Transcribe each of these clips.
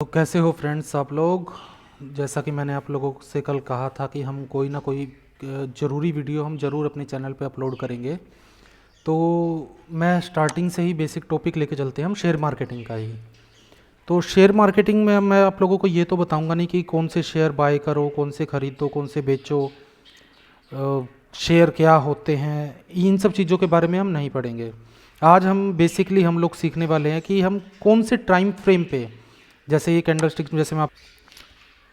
तो कैसे हो फ्रेंड्स आप लोग। जैसा कि मैंने आप लोगों से कल कहा था कि हम कोई ना कोई ज़रूरी वीडियो हम ज़रूर अपने चैनल पे अपलोड करेंगे। तो मैं स्टार्टिंग से ही बेसिक टॉपिक लेके चलते हैं हम शेयर मार्केटिंग का ही। तो शेयर मार्केटिंग में मैं आप लोगों को ये तो बताऊंगा नहीं कि कौन से शेयर बाय करो, कौन से खरीदो, कौन से बेचो, शेयर क्या होते हैं, इन सब चीज़ों के बारे में हम नहीं पढ़ेंगे। आज हम बेसिकली हम लोग सीखने वाले हैं कि हम कौन से टाइम फ्रेम पे, जैसे ये कैंडल स्टिक,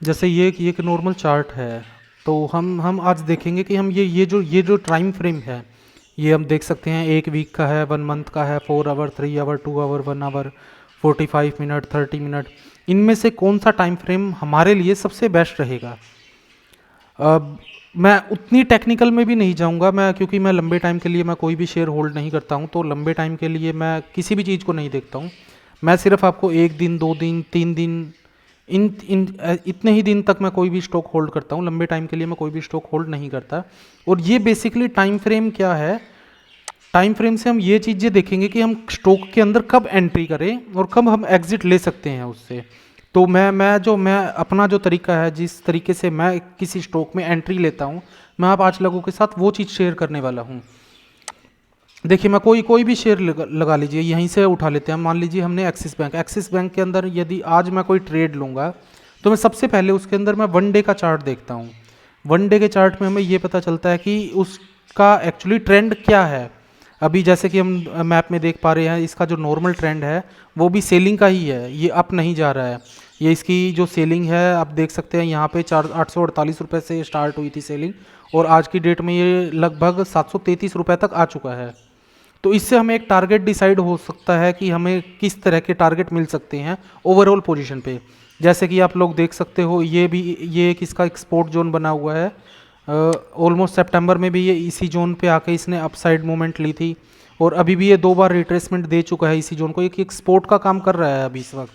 जैसे ये एक नॉर्मल चार्ट है। तो हम आज देखेंगे कि हम ये जो टाइम फ्रेम है, ये हम देख सकते हैं 1 वीक का है, 1 मंथ का है, 4 hour, 3 hour, 2 hour, 1 hour, 45 minute, 30 minute. इनमें से कौन सा टाइम फ्रेम हमारे लिए सबसे बेस्ट रहेगा। अब मैं उतनी टेक्निकल में भी नहीं जाऊंगा मैं, क्योंकि मैं लंबे टाइम के लिए मैं कोई भी शेयर होल्ड नहीं करता हूं। तो लंबे टाइम के लिए मैं किसी भी चीज़ को नहीं देखता हूं। मैं सिर्फ आपको 1 दिन, 2 दिन, 3 दिन, इन इन इतने ही दिन तक मैं कोई भी स्टॉक होल्ड करता हूँ। लंबे टाइम के लिए मैं कोई भी स्टॉक होल्ड नहीं करता। और ये बेसिकली टाइम फ्रेम क्या है, टाइम फ्रेम से हम ये चीज़ें देखेंगे कि हम स्टॉक के अंदर कब एंट्री करें और कब हम एग्जिट ले सकते हैं उससे। तो मैं अपना जो तरीका है, जिस तरीके से मैं किसी स्टॉक में एंट्री लेता हूँ, मैं आप आज लोगों के साथ वो चीज़ शेयर करने वाला हूँ। देखिए, मैं कोई भी शेयर लगा लीजिए, यहीं से उठा लेते हैं। मान लीजिए हमने एक्सिस बैंक के अंदर यदि आज मैं कोई ट्रेड लूँगा, तो मैं सबसे पहले उसके अंदर मैं 1 डे का चार्ट देखता हूँ। 1 डे के चार्ट में हमें ये पता चलता है कि उसका एक्चुअली ट्रेंड क्या है। अभी जैसे कि हम मैप में देख पा रहे हैं, इसका जो नॉर्मल ट्रेंड है वो भी सेलिंग का ही है, ये अप नहीं जा रहा है। ये इसकी जो सेलिंग है आप देख सकते हैं, यहाँ पे 848 रुपये से स्टार्ट हुई थी सेलिंग, और आज की डेट में ये लगभग 733 रुपये तक आ चुका है। तो इससे हमें एक टारगेट डिसाइड हो सकता है कि हमें किस तरह के टारगेट मिल सकते हैं ओवरऑल पोजीशन पे। जैसे कि आप लोग देख सकते हो, ये एक इसका एक्सपोर्ट जोन बना हुआ है। ऑलमोस्ट सितंबर में भी ये इसी जोन पे आके इसने अपसाइड मूवमेंट ली थी, और अभी भी ये 2 बार रिट्रेसमेंट दे चुका है इसी जोन को। एक एक्सपोर्ट का काम कर रहा है अभी इस वक्त।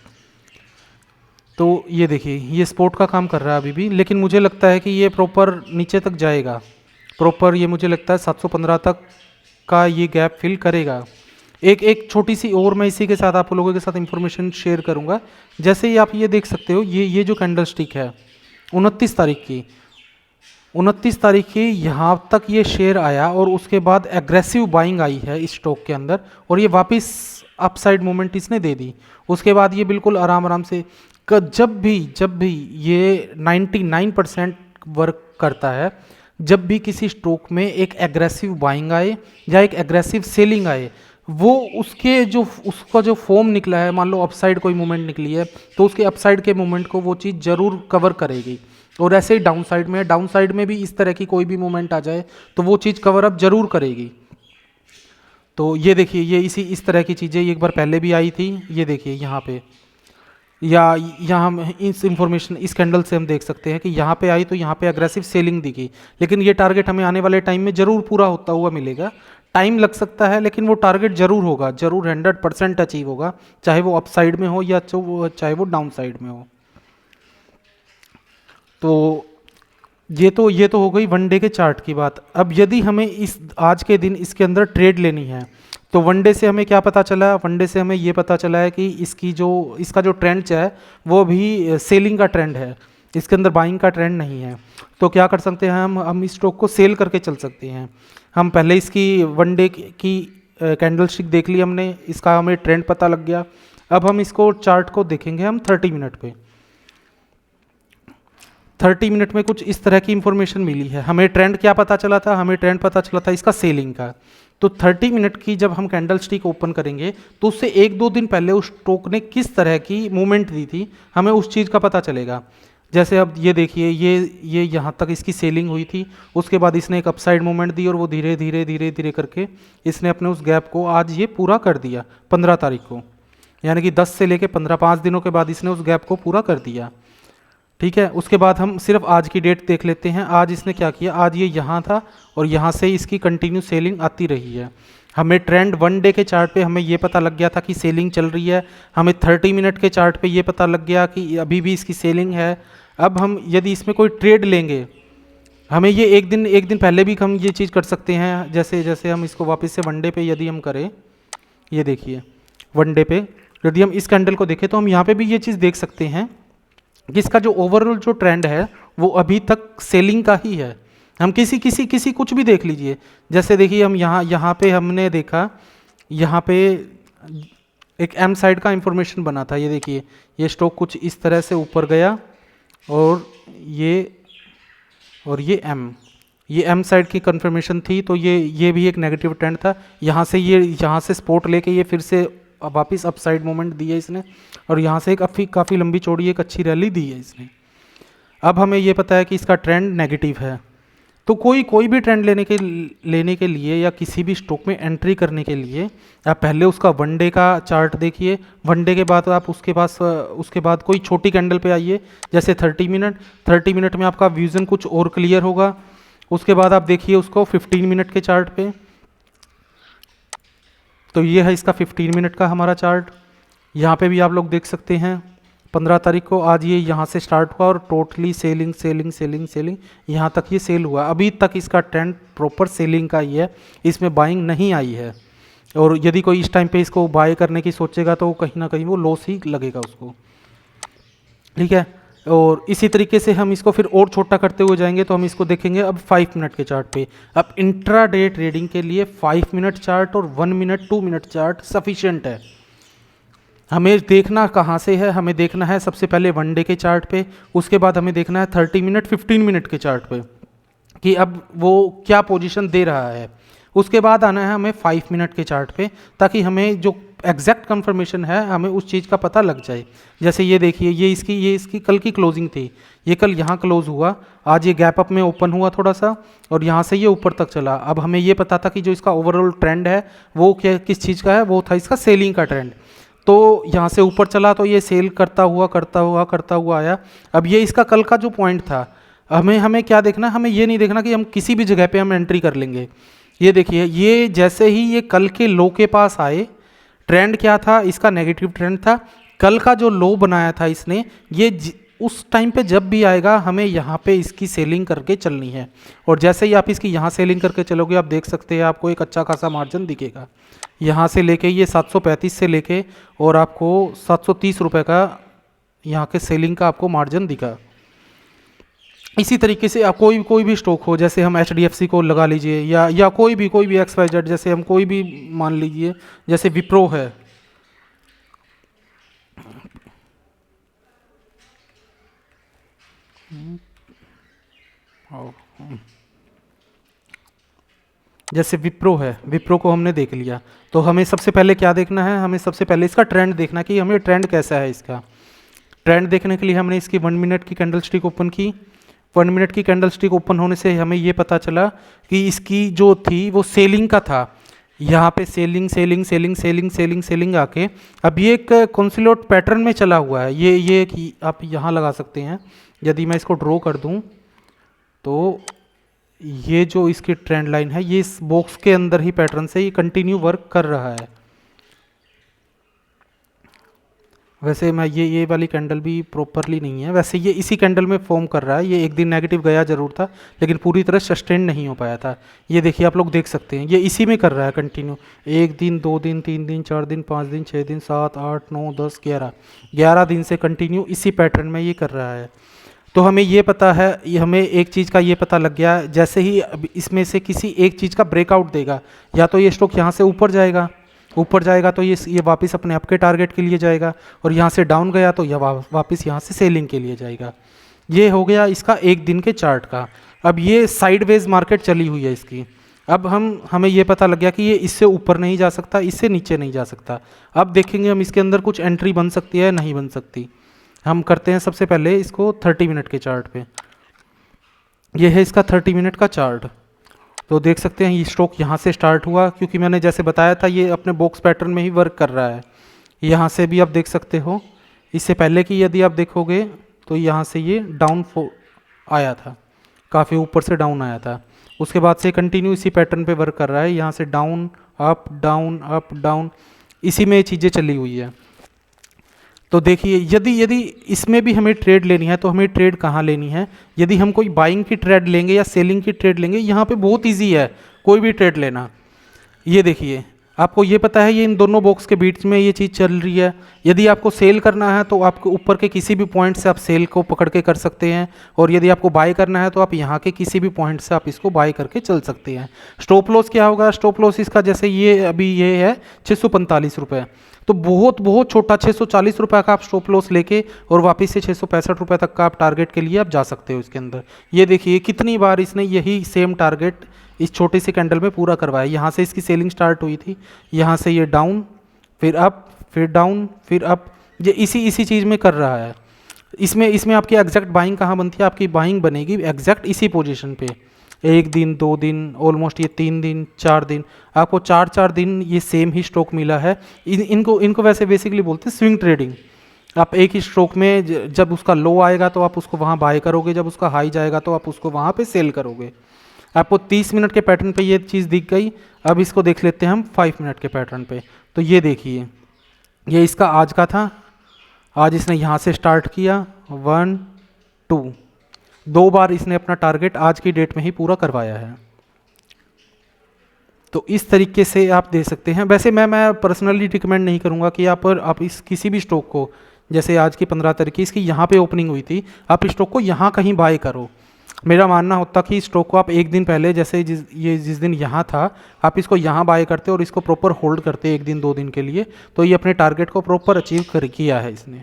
तो ये देखिए, ये स्पोर्ट का काम कर रहा है अभी भी, लेकिन मुझे लगता है कि ये प्रॉपर नीचे तक जाएगा। प्रॉपर ये मुझे लगता है 715 तक का ये गैप फिल करेगा। एक एक छोटी सी और मैं इसी के साथ आप लोगों के साथ इंफॉर्मेशन शेयर करूंगा। जैसे ही आप ये देख सकते हो, ये जो कैंडल स्टिक है 29 तारीख की यहाँ तक ये शेयर आया, और उसके बाद एग्रेसिव बाइंग आई है इस स्टॉक के अंदर, और ये वापस अपसाइड मूवमेंट इसने दे दी। उसके बाद ये बिल्कुल आराम आराम से जब भी ये 99% वर्क करता है, जब भी किसी स्टॉक में एक एग्रेसिव बाइंग आए या एक एग्रेसिव सेलिंग आए, वो उसका जो फॉर्म निकला है, मान लो अपसाइड कोई मूवमेंट निकली है, तो उसके अपसाइड के मूवमेंट को वो चीज़ जरूर कवर करेगी। और ऐसे ही डाउन साइड में भी इस तरह की कोई भी मूवमेंट आ जाए तो वो चीज़ कवर अप जरूर करेगी। तो ये देखिए, ये इस तरह की चीज़ें एक बार पहले भी आई थी। ये देखिए यहाँ पे, या यहाँ हम इस इंफॉर्मेशन, इस कैंडल से हम देख सकते हैं कि यहाँ पे आई तो यहाँ पे अग्रेसिव सेलिंग दिखी, लेकिन ये टारगेट हमें आने वाले टाइम में जरूर पूरा होता हुआ मिलेगा। टाइम लग सकता है, लेकिन वो टारगेट जरूर होगा, जरूर 100% अचीव होगा, चाहे वो अप साइड में हो या चाहे वो डाउन साइड में हो। तो ये तो हो गई 1 डे के चार्ट की बात। अब यदि हमें इस आज के दिन इसके अंदर ट्रेड लेनी है, तो 1 डे से हमें क्या पता चला, 1 डे से हमें ये पता चला है कि इसका जो ट्रेंड है वो भी सेलिंग का ट्रेंड है, इसके अंदर बाइंग का ट्रेंड नहीं है। तो क्या कर सकते हैं, हम इस स्टॉक को सेल करके चल सकते हैं। हम पहले इसकी 1 डे की कैंडल स्टिक देख ली हमने, इसका हमें ट्रेंड पता लग गया। अब हम इसको चार्ट को देखेंगे हम 30 मिनट पे। 30 मिनट में कुछ इस तरह की इंफॉर्मेशन मिली है। हमें ट्रेंड क्या पता चला था, हमें ट्रेंड पता चला था इसका सेलिंग का। तो 30 मिनट की जब हम कैंडल स्टिक ओपन करेंगे, तो उससे 1-2 दिन पहले उस स्टॉक ने किस तरह की मूवमेंट दी थी, हमें उस चीज़ का पता चलेगा। जैसे अब ये देखिए, ये यहाँ तक इसकी सेलिंग हुई थी, उसके बाद इसने एक अपसाइड मूवमेंट दी, और वो धीरे धीरे धीरे धीरे करके इसने अपने उस गैप को आज ये पूरा कर दिया 15 तारीख को। यानी कि 10 से लेके 15, 5 दिनों के बाद इसने उस गैप को पूरा कर दिया। ठीक है, उसके बाद हम सिर्फ आज की डेट देख लेते हैं। आज इसने क्या किया, आज ये यहाँ था, और यहाँ से इसकी कंटिन्यू सेलिंग आती रही है। हमें ट्रेंड 1 डे के चार्ट पे हमें ये पता लग गया था कि सेलिंग चल रही है। हमें 30 मिनट के चार्ट पे ये पता लग गया कि अभी भी इसकी सेलिंग है। अब हम यदि इसमें कोई ट्रेड लेंगे, हमें ये एक दिन पहले भी हम ये चीज़ कर सकते हैं। जैसे जैसे हम इसको वापस से 1 डे पे यदि हम करें, ये देखिए 1 डे पे यदि हम इस कैंडल को देखें तो हम यहाँ पे भी ये चीज़ देख सकते हैं कि इसका जो ओवरऑल जो ट्रेंड है वो अभी तक सेलिंग का ही है। हम किसी कुछ भी देख लीजिए, जैसे देखिए हम यहाँ पे हमने देखा, यहाँ पे एक एम साइड का इंफॉर्मेशन बना था, ये देखिए ये स्टॉक कुछ इस तरह से ऊपर गया और ये एम साइड की कंफर्मेशन थी, तो ये भी एक नेगेटिव ट्रेंड था। यहाँ से सपोर्ट लेके ये फिर से वापस अपसाइड मूवमेंट दी है इसने, और यहाँ से एक काफ़ी लंबी चौड़ी एक अच्छी रैली दी है इसने। अब हमें ये पता है कि इसका ट्रेंड नेगेटिव है, तो कोई भी ट्रेंड लेने के लिए या किसी भी स्टॉक में एंट्री करने के लिए आप पहले उसका वन डे का चार्ट देखिए। वन डे के बाद आप उसके बाद कोई छोटी कैंडल पे आइए, जैसे 30 मिनट में आपका विजन कुछ और क्लियर होगा। उसके बाद आप देखिए उसको 15 मिनट के चार्ट पे, तो ये है इसका 15 मिनट का हमारा चार्ट। यहाँ पे भी आप लोग देख सकते हैं 15 तारीख को आज ये यहाँ से स्टार्ट हुआ और टोटली सेलिंग यहाँ तक ये सेल हुआ। अभी तक इसका ट्रेंड प्रॉपर सेलिंग का ही है, इसमें बाइंग नहीं आई है। और यदि कोई इस टाइम पे इसको बाय करने की सोचेगा तो कहीं ना कहीं वो लॉस ही लगेगा उसको, ठीक है। और इसी तरीके से हम इसको फिर और छोटा करते हुए जाएंगे, तो हम इसको देखेंगे अब 5 मिनट के चार्ट पे। अब इंट्राडे ट्रेडिंग के लिए 5 मिनट चार्ट और 1 मिनट 2 मिनट चार्ट सफिशिएंट है। हमें देखना कहाँ से है, हमें देखना है सबसे पहले वन डे के चार्ट पे, उसके बाद हमें देखना है 30 मिनट 15 मिनट के चार्ट पे कि अब वो क्या पोजीशन दे रहा है। उसके बाद आना है हमें 5 मिनट के चार्ट पे, ताकि हमें जो एग्जैक्ट कंफर्मेशन है हमें उस चीज़ का पता लग जाए। जैसे ये देखिए ये इसकी कल की क्लोजिंग थी, ये कल यहाँ क्लोज हुआ, आज ये गैप अप में ओपन हुआ थोड़ा सा और यहाँ से ये ऊपर तक चला। अब हमें ये पता था कि जो इसका ओवरऑल ट्रेंड है वो किस चीज़ का है, वो था इसका सेलिंग का ट्रेंड। तो यहाँ से ऊपर चला तो ये सेल करता हुआ आया। अब ये इसका कल का जो पॉइंट था, हमें क्या देखना, हमें ये नहीं देखना कि हम किसी भी जगह पे हम एंट्री कर लेंगे। ये देखिए ये जैसे ही ये कल के लो के पास आए, ट्रेंड क्या था इसका, नेगेटिव ट्रेंड था। कल का जो लो बनाया था इसने, ये उस टाइम पे जब भी आएगा हमें यहाँ पे इसकी सेलिंग करके चलनी है। और जैसे ही आप इसकी यहाँ सेलिंग करके चलोगे, आप देख सकते हैं आपको एक अच्छा खासा मार्जिन दिखेगा। यहाँ से लेके ये 735 से लेके और आपको 730 रुपये का यहाँ के सेलिंग का आपको मार्जिन दिखा। इसी तरीके से आप कोई भी स्टॉक हो, जैसे हम HDFC को लगा लीजिए या कोई भी XYZ, जैसे हम कोई भी मान लीजिए, जैसे विप्रो है, जैसे विप्रो को हमने देख लिया, तो हमें सबसे पहले क्या देखना है, हमें सबसे पहले इसका ट्रेंड देखना कि हमें ट्रेंड कैसा है। इसका ट्रेंड देखने के लिए हमने इसकी 1 मिनट की कैंडल स्टिक ओपन की। 1 मिनट की कैंडल स्टिक ओपन होने से हमें ये पता चला कि इसकी जो थी वो सेलिंग का था। यहाँ पे सेलिंग आके अब ये एक कंसोलिडेट पैटर्न में चला हुआ है। ये आप यहाँ लगा सकते हैं, यदि मैं इसको ड्रॉ कर दूँ तो ये जो इसकी ट्रेंड लाइन है, ये इस बॉक्स के अंदर ही पैटर्न से ये कंटिन्यू वर्क कर रहा है। वैसे मैं ये वाली कैंडल भी प्रॉपरली नहीं है, वैसे ये इसी कैंडल में फॉर्म कर रहा है। ये एक दिन नेगेटिव गया जरूर था, लेकिन पूरी तरह सस्टेन नहीं हो पाया था। ये देखिए आप लोग देख सकते हैं, ये इसी में कर रहा है कंटिन्यू। 1 दिन 2 दिन 3 दिन 4 दिन 5 दिन 6 दिन 7 8 9 10 11 दिन से कंटिन्यू इसी पैटर्न में ये कर रहा है। तो हमें ये पता है, हमें एक चीज़ का ये पता लग गया, जैसे ही इसमें से किसी एक चीज़ का ब्रेकआउट देगा, या तो ये स्टॉक यहाँ से ऊपर जाएगा तो ये वापस अपने अप के टारगेट के लिए जाएगा, और यहाँ से डाउन गया तो यह वापस यहाँ से सेलिंग के लिए जाएगा। ये हो गया इसका एक दिन के चार्ट का। अब ये साइडवेज मार्केट चली हुई है इसकी। अब हमें ये पता लग गया कि ये इससे ऊपर नहीं जा सकता, इससे नीचे नहीं जा सकता। अब देखेंगे हम इसके अंदर कुछ एंट्री बन सकती है, नहीं बन सकती। हम करते हैं सबसे पहले इसको 30 मिनट के चार्ट पे। ये है इसका 30 मिनट का चार्ट। तो देख सकते हैं ये स्टॉक यहाँ से स्टार्ट हुआ, क्योंकि मैंने जैसे बताया था ये अपने बॉक्स पैटर्न में ही वर्क कर रहा है। यहाँ से भी आप देख सकते हो, इससे पहले की यदि आप देखोगे तो यहाँ से ये डाउन आया था, काफ़ी ऊपर से डाउन आया था। उसके बाद से कंटिन्यू इसी पैटर्न पे वर्क कर रहा है, यहाँ से down up down up down, इसी में चीज़ें चली हुई है। तो देखिए यदि इसमें भी हमें ट्रेड लेनी है तो हमें ट्रेड कहाँ लेनी है। यदि हम कोई बाइंग की ट्रेड लेंगे या सेलिंग की ट्रेड लेंगे, यहाँ पे बहुत इजी है कोई भी ट्रेड लेना। ये देखिए आपको ये पता है ये इन दोनों बॉक्स के बीच में ये चीज़ चल रही है। यदि आपको सेल करना है तो आपको ऊपर के किसी भी पॉइंट से आप सेल को पकड़ के कर सकते हैं, और यदि आपको बाय करना है तो आप यहाँ के किसी भी पॉइंट से आप इसको बाय करके चल सकते हैं। स्टॉप लॉस क्या होगा? स्टॉप लॉस इसका जैसे ये अभी ये है 645 रुपये, तो बहुत बहुत छोटा 640 रुपये का आप स्टॉप लॉस लेके और वापस से 665 रुपये तक का आप टारगेट के लिए आप जा सकते हो इसके अंदर। ये देखिए कितनी बार इसने यही सेम टारगेट इस छोटे से कैंडल में पूरा करवाया। यहाँ से इसकी सेलिंग स्टार्ट हुई थी, यहाँ से ये डाउन, फिर अप, फिर डाउन, फिर अप, ये इसी चीज़ में कर रहा है। इसमें आपकी एग्जैक्ट बाइंग कहाँ बनती है? आपकी बाइंग बनेगी एग्जैक्ट इसी पोजीशन पे। 1 दिन, 2 दिन, ऑलमोस्ट ये 3 दिन, 4 दिन, आपको 4 दिन ये सेम ही स्टॉक मिला है। इनको वैसे बेसिकली बोलते हैं स्विंग ट्रेडिंग। आप एक ही स्ट्रोक में जब उसका लो आएगा तो आप उसको वहाँ बाय करोगे, जब उसका हाई जाएगा तो आप उसको वहाँ पे सेल करोगे। आपको 30 मिनट के पैटर्न पे ये चीज़ दिख गई। अब इसको देख लेते हैं हम 5 मिनट के पैटर्न पे। तो ये देखिए, ये इसका आज का था। आज इसने यहाँ से स्टार्ट किया 1 2, 2 बार इसने अपना टारगेट आज की डेट में ही पूरा करवाया है। तो इस तरीके से आप दे सकते हैं। वैसे मैं पर्सनली रिकमेंड नहीं करूँगा कि आप इस किसी भी स्टॉक को, जैसे आज की 15 तारीख की इसकी यहाँ पे ओपनिंग हुई थी, आप इस स्टॉक को यहाँ कहीं बाय करो। मेरा मानना होता कि स्टॉक को आप एक दिन पहले, जैसे जिस दिन यहाँ था, आप इसको यहाँ बाय करते और इसको प्रॉपर होल्ड करते 1 दिन 2 दिन के लिए, तो ये अपने टारगेट को प्रॉपर अचीव कर किया है इसने।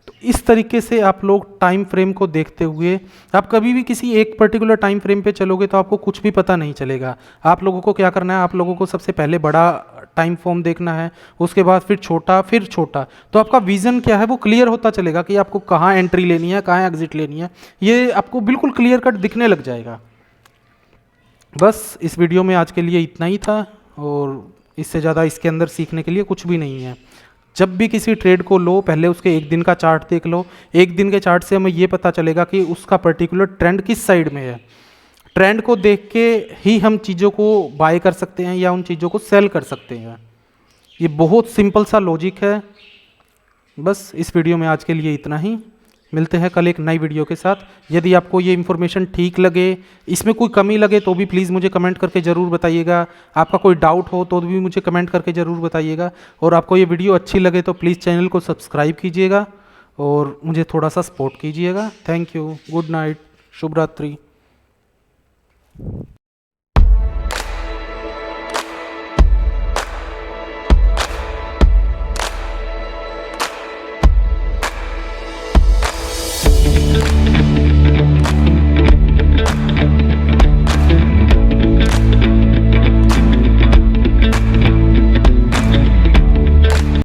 तो इस तरीके से आप लोग टाइम फ्रेम को देखते हुए, आप कभी भी किसी एक पर्टिकुलर टाइम फ्रेम पे चलोगे तो आपको कुछ भी पता नहीं चलेगा। आप लोगों को क्या करना है? आप लोगों को सबसे पहले बड़ा टाइम फॉर्म देखना है, उसके बाद फिर छोटा, फिर छोटा। तो आपका विजन क्या है वो क्लियर होता चलेगा कि आपको कहाँ एंट्री लेनी है, कहाँ एग्जिट लेनी है, ये आपको बिल्कुल क्लियर कट दिखने लग जाएगा। बस इस वीडियो में आज के लिए इतना ही था, और इससे ज़्यादा इसके अंदर सीखने के लिए कुछ भी नहीं है। जब भी किसी ट्रेड को लो, पहले उसके 1 दिन का चार्ट देख लो। 1 दिन के चार्ट से हमें ये पता चलेगा कि उसका पर्टिकुलर ट्रेंड किस साइड में है। ट्रेंड को देख के ही हम चीज़ों को बाय कर सकते हैं या उन चीज़ों को सेल कर सकते हैं। ये बहुत सिंपल सा लॉजिक है। बस इस वीडियो में आज के लिए इतना ही। मिलते हैं कल एक नई वीडियो के साथ। यदि आपको ये इन्फॉर्मेशन ठीक लगे, इसमें कोई कमी लगे तो भी प्लीज़ मुझे कमेंट करके ज़रूर बताइएगा। आपका कोई डाउट हो तो भी मुझे कमेंट करके ज़रूर बताइएगा। और आपको ये वीडियो अच्छी लगे तो प्लीज़ चैनल को सब्सक्राइब कीजिएगा और मुझे थोड़ा सा सपोर्ट कीजिएगा। थैंक यू, गुड नाइट, शुभ रात्रि।